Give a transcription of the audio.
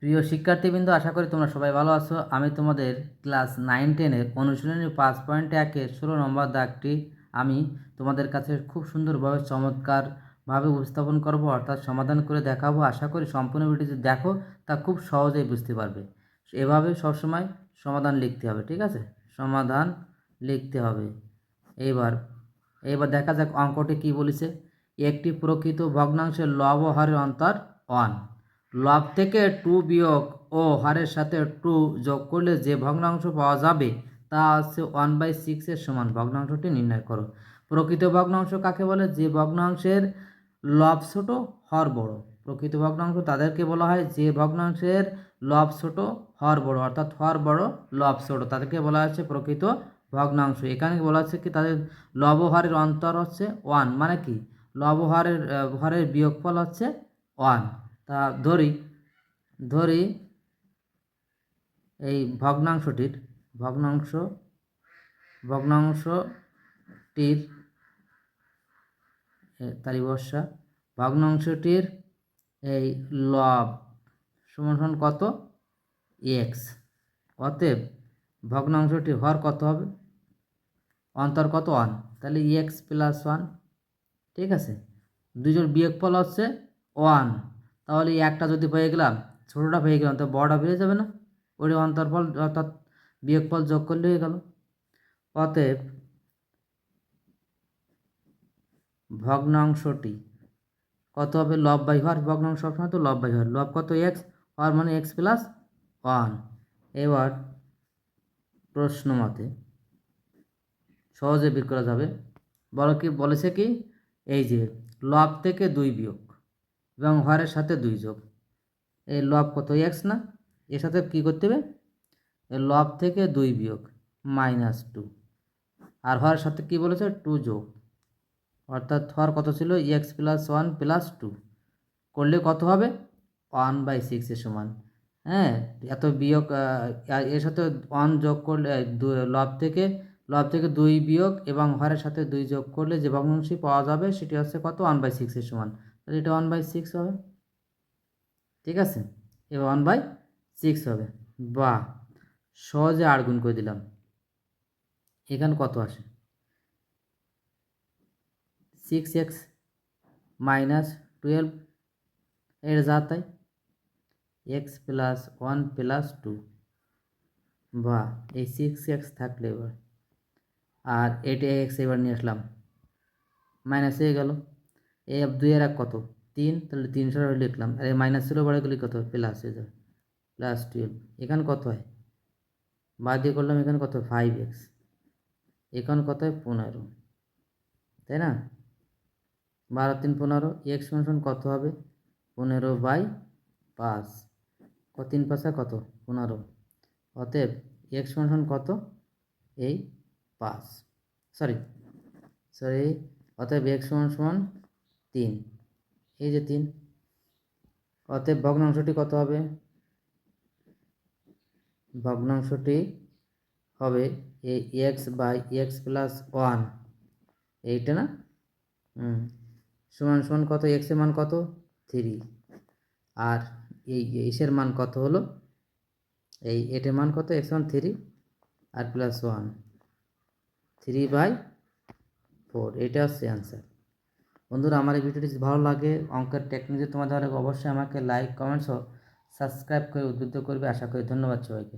প্রিয় শিক্ষার্থীবৃন্দ, আশা করি তোমরা সবাই ভালো আছো। আমি তোমাদের ক্লাস 9-10-এর অনুশীলনী 5.1-এর 16 নম্বর দাগটি আমি তোমাদের কাছে খুব সুন্দরভাবে চমৎকারভাবে উপস্থাপন করব, অর্থাৎ সমাধান করে দেখাবো। আশা করি সম্পূর্ণ ভিডিও যদি দেখো তা খুব সহজেই বুঝতে পারবে। এভাবে সবসময় সমাধান লিখতে হবে, ঠিক আছে? সমাধান লিখতে হবে। এইবার দেখা যাক অঙ্কটি কি বলেছে। একটি প্রকৃত ভগ্নাংশের লব ও হরের অন্তর 1। লব থেকে 2 বিয়োগ ও হরের সাথে 2 যোগ করলে যে ভগ্নাংশ পাওয়া যাবে তা হচ্ছে 1/6 এর সমান। ভগ্নাংশটি নির্ণয় করো। প্রকৃত ভগ্নাংশ কাকে বলে? যে ভগ্নাংশের লব ছোট হর বড়। প্রকৃত ভগ্নাংশ তাদেরকে বলা হয় যে ভগ্নাংশের লব ছোট হর বড়, অর্থাৎ হর বড় লব ছোট, তাদেরকে বলা হচ্ছে প্রকৃত ভগ্নাংশ। এখানে বলা হচ্ছে কি তাদের লব হরের অন্তর হচ্ছে 1, মানে কি লব হরের বিয়োগফল হচ্ছে 1। তা ধরি এই ভগ্নাংশটির ভগ্নাংশটির এই লব সমান কত? এক্স। অতএব ভগ্নাংশটির হর কত হবে? অন্তর কত? 1। তাহলে এক্স প্লাস 1, ঠিক আছে। দুজন বিয়োগফল হচ্ছে 1, তাহলে একটা যদি পেয়ে গেলাম, ছোটোটা পেয়ে গেলাম, তো বড়টা পেয়ে যাবে না? ওই অন্তরফল অর্থাৎ বিয়োগফল যোগ করলে হয়ে গেল। অতএব ভগ্নাংশটি কত হবে? লব বাই হর। ভগ্নাংশ সবসময় তো লব বাই হর। লব কত? এক্স, হর মানে এক্স প্লাস 1। এবার প্রশ্ন মতে সহজে বের করা যাবে। বলেছে কি এই যে লব থেকে 2 বিয়োগ এবং হরের সাথে 2 যোগ। এই লব কত? এক্স না? এর সাথে কী করতে হবে? এই লব থেকে 2 বিয়োগ -2, আর হরের সাথে কি বলেছে? 2 যোগ, অর্থাৎ হর কত ছিল? এক্স প্লাস 1 প্লাস 2 করলে কত হবে? 1/6 এর সমান। হ্যাঁ, এত বিয়োগ এর সাথে 1 যোগ করলে লব থেকে 2 বিয়োগ এবং হরের সাথে 2 যোগ করলে যে ভগ্নাংশটি পাওয়া যাবে সেটি হচ্ছে কত? 1/6 এর সমান। তাহলে এটা 1/6 হবে, ঠিক আছে। এবার 1/6 হবে। বা সহজে 8 গুণ করে দিলাম। এখানে কত আসে? 6x - 12 এর যা তাই, এক্স প্লাস 1 প্লাস 2, বা এই 6x থাকলে এবার আর এটা এক্স এবার নিয়ে আসলাম, মাইনাস হয়ে গেল। এই 2 এর 1 কত? 3, তাহলে 3 সরাসরি লিখলাম। আর এই মাইনাস ছিল বড় গেলে কত? প্লাস হয়ে যাবে, প্লাস 12। এখানে কত হয়? বাদ দিয়ে করলাম, এখানে কত? 5x। এখানে কত হয়? 15, তাই না? 12 3 15। এক্স সমান কত হবে? 15/5। 3 5 কত? 15। অতএব এক্স সমান কত? এই 5, সরি, অতএব এক্স সমান 3, এই যে 3। অতএব ভগ্নাংশটি কত হবে? ভগ্নাংশটি হবে এই এক্স বাই এক্স প্লাস 1, এইটা না? সমান কত? এক্স এর মান কত? 3, আর এই এর মান কত হলো? এই এটার মান কত? এক্স মান 3 আর প্লাস 1, 3/4। এটা হচ্ছে অ্যান্সার। বন্ধুরা, আমার এই ভিডিওটি যদি ভালো লাগে, অঙ্কের টেকনিক যদি তোমাদের অবশ্যই আমাকে লাইক, কমেন্টস ও সাবস্ক্রাইব করে উদ্বুদ্ধ করবে। আশা করি। ধন্যবাদ সবাইকে।